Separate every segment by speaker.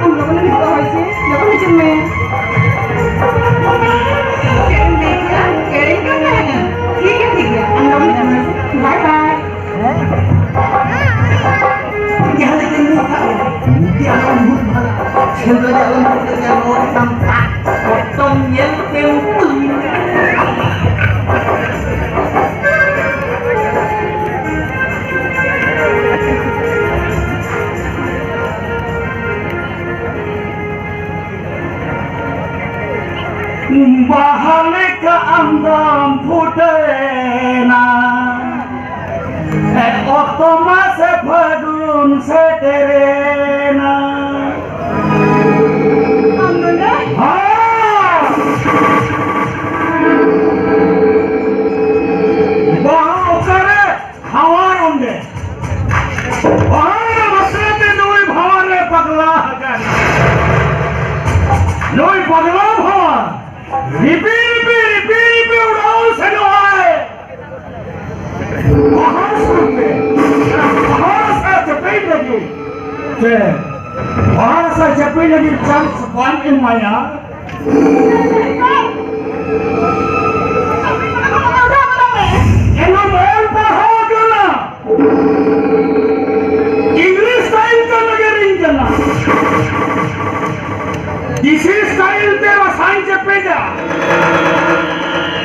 Speaker 1: हम लोगों ने भी तो ऐसे लोगों ने में ठीक है हम लोग ने बाय बाय
Speaker 2: क्या लेकिन क्या बहुत भला खेल जालन करते जानो तम तुम ये bahale ka andam putena otoma se phadun se terena
Speaker 1: amna
Speaker 2: ha bahao kare hawar onde bahare basrate noi bhavare pagla hagan noi pagla bhava Ripi उड़ाओ सनवाए बाहर सुनते बाहर से चपेट लगी के बाहर से चपेट लगी चांस वन इन माया एनो मेल पर हो गया इंग्लिश स्टाइल का लगे रिंग करना दिस इज स्टाइल तेरा साइन चपेटा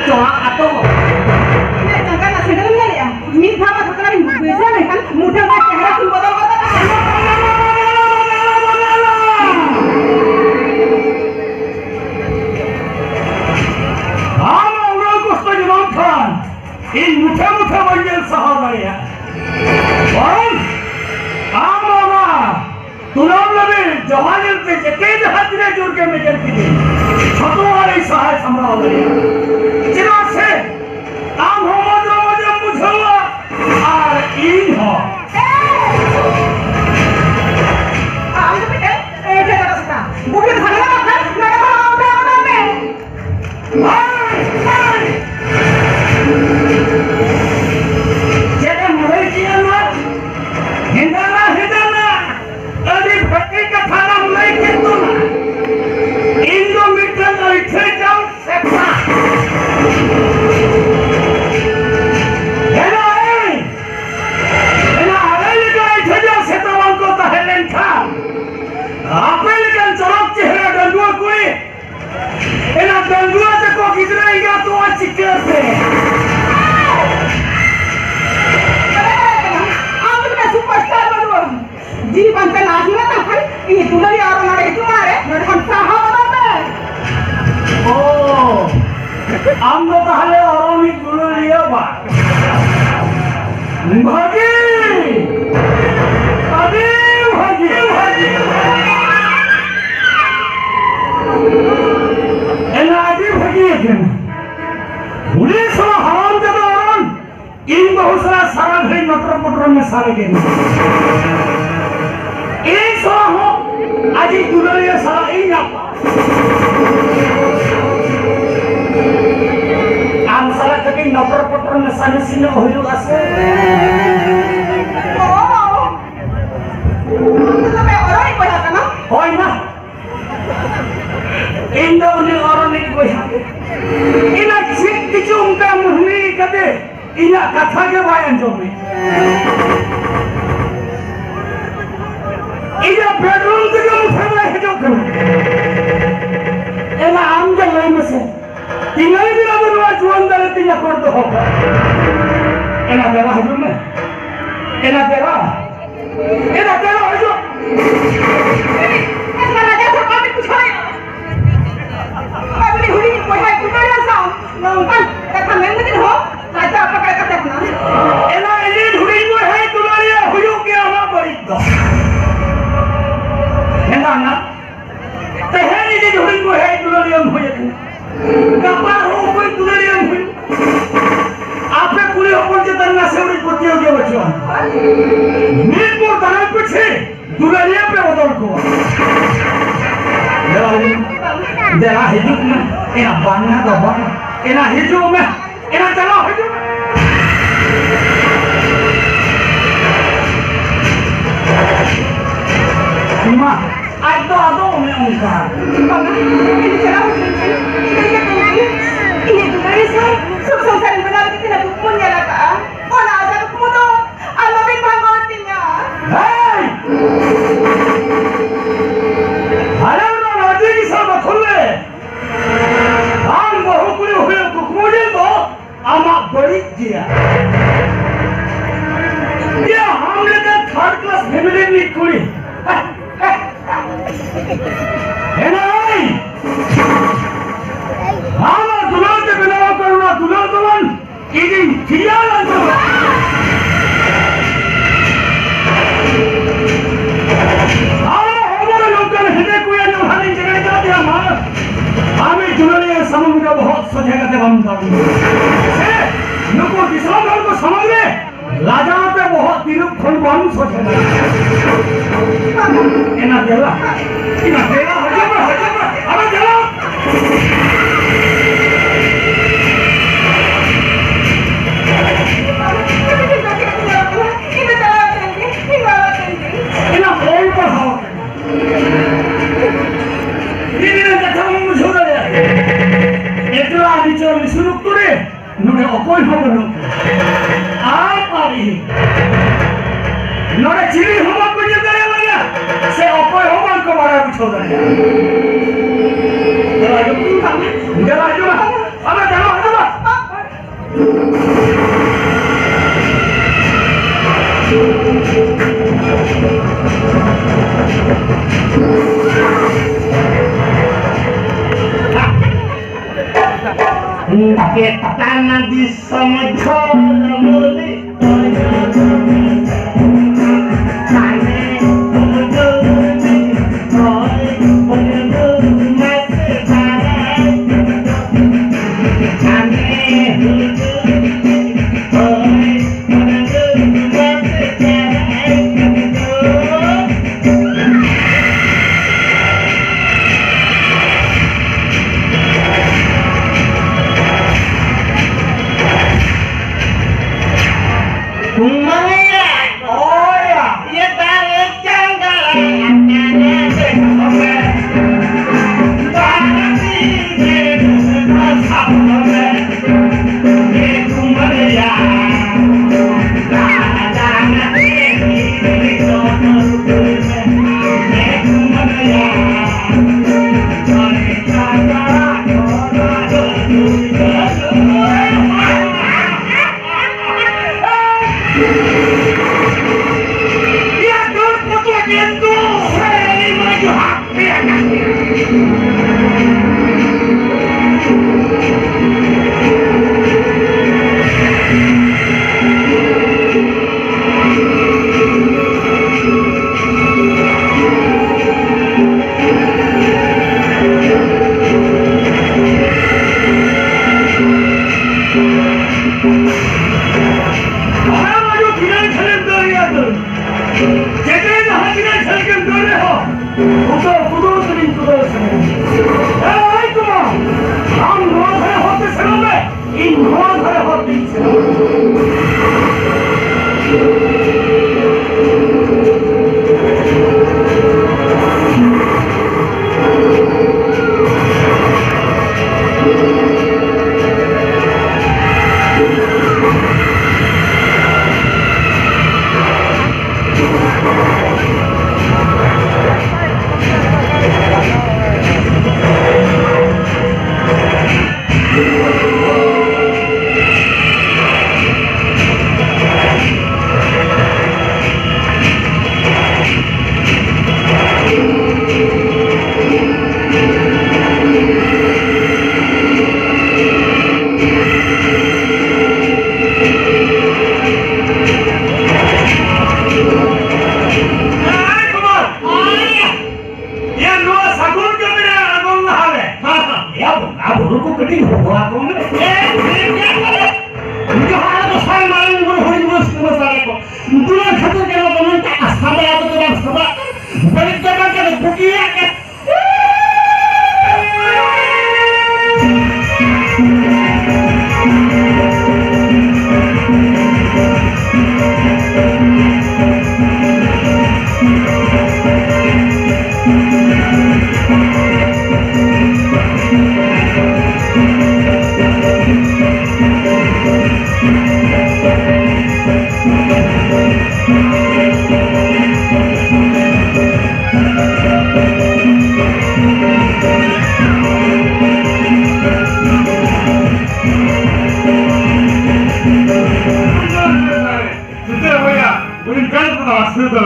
Speaker 2: Coba atau
Speaker 1: ini jangan nasi dalam kali ya min sama sekarang bisa nih kan mudah nggak cahaya pun botol-botol
Speaker 2: हम लोग को तो जवाब खान इन मुठा बंजल सहारा है और आम होगा तुनाम लगे जवानों पे जते हाथरे जोड़ के में करती है छोटों वाले सहाय संभाल रहे हैं जिना से आम हो जो मुझे और इन हो
Speaker 1: आम तो बेटे ऐसे कर सकता बुढ़े खाने का खाना मेरे को आम में
Speaker 2: जेटा मरे किया ना हिंदना अभी भक्ति का खाना मुलाई के तो ना इंदो मीटर तो इठे जाओ सेपा हेलो आरे लिखा इठे जाओ सेपा को तो हेलेन था आपे लिखन चौक चेहरा डंडुआ कोई एना डंडुआ से को गिजरेगा तो अच्छी करते
Speaker 1: सुपरस्टार बनवा जी बनते नाचना था भाई ये दुल्हन यार हमारे क्यों मारे मेरे हम साहा बनाते
Speaker 2: ओ हम तो पहले औरों में दुल्हन लिया बा भागी अभी भागी एनादी भागी है पुलिस और हराम के दौरान इन बहुत सारा घड़ी मटर में सारे गए एक सौ हो आज ही दुनिया सारा इन आम सारा कभी मटर में सारे सीने हो लोग ऐसे
Speaker 1: तो मैं और नहीं पढ़ा था ना
Speaker 2: होय ना इन दोनों और नहीं कोई इन अच्छी किचु उनका मुहनी कदे इन कथा के बयान जो में इधर बेडरूम के जो मुझे है जो करूं एना आम के लाइन में से तीनों दिन अब रोज जुआन दरे तीन कर दो होगा एना तेरा हजूम में एना तेरा हजूम
Speaker 1: ऐसा लगा था कभी कुछ है अबली हुई कोई है कुछ नहीं ऐसा नौकन कथा में नहीं हो राजा आपका क्या करते अपना
Speaker 2: एना इली ढूंढी को है तुम्हारी हुई क्या हमारा बड़ी दो ना तहरी जी ढूंढी को है दुनियम हो जाती कपार हो कोई दुनियम हो आपे पूरे ऊपर से तरना से उड़ी पोती हो गया बच्चों नीलपुर तरह पीछे दुनिया पे बदल को जरा हिजुक में एना बांधना तो बांध एना हिजुक में एना चलो हिजुक माँ आज ongkar.
Speaker 1: Bang, ini cara aku tunjukkan. Kita tunjukkan. Ini juga bisa. Sukses dari benar kita punya laka. Oh, nah, ada kamu tuh. Alamin banggotinya.
Speaker 2: Hei! 하나님은 어디 사람 걸래? 뭐 후꾸리 후였고 구모질도 아마 버리지야. 야, 아무래도 third class family में कुड़ी. एनाई. आमा दुलार के बिना करुणा दुलार दुल्हन इदी किया लंचो. समुद्र बहुत सजेगा थे बनता हूँ नुको किसान को समझ में लाजा पे बहुत दिनों खंड बानू सोचेगा इना देला हजम अबे चलो इना बोल पर how Itulah bicara disuruh turi, nude opoi hobo nu. Apa ini? Nude ciri hobo punya daya lagi. Se opoi hobo ko bara bicara. Jalan juga. Apa jalan apa? Kita nanti sama jodoh mulai.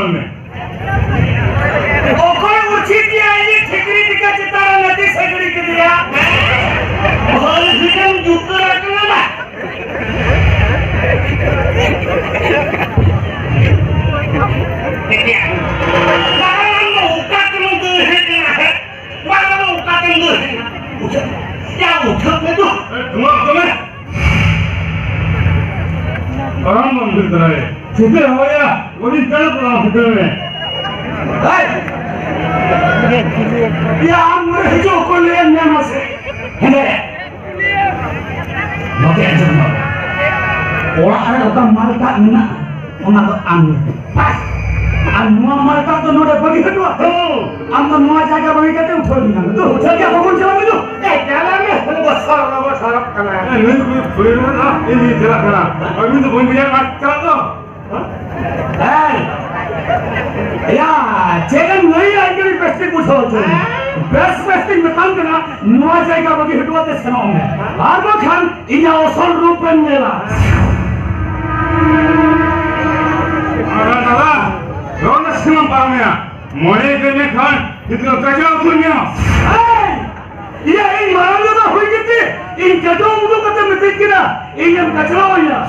Speaker 2: में ओकर उठी दिया ये ठिकरी दिखा चितारा नदी सगड़ी के दिया और हिकम जुट रखना ना कहाँ मंदिर कराए सीधे हो या वही चल पड़ा होटल में ये आम मरे जो को ले अन्य मसे है मके जन्म orang ada orang malaikat mina orang tu pas anu malaikat tu node bagi kedua am tu mau jaga bagi kata uthol mina tu jaga bangun jalan itu jalan में besar kana ini boleh ना ini jalan kana अभी तो बोल दिया मत चला तो या जेगन नहीं आएंगे बेस्टिंग पूछो तो बेस्ट बेस्टिंग में काम करना नुआ जाएगा बगी हटवा ते सुनाओ मैं आगो खान इया असल रूप में मेला दादा रोन सिनेमा पामिया मोरे गने खान इतना कजा दुनिया ये इन मारो तो होई गती इन कजो मुदो कते में देखिना इन कचरा होया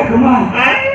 Speaker 1: Terima kasih.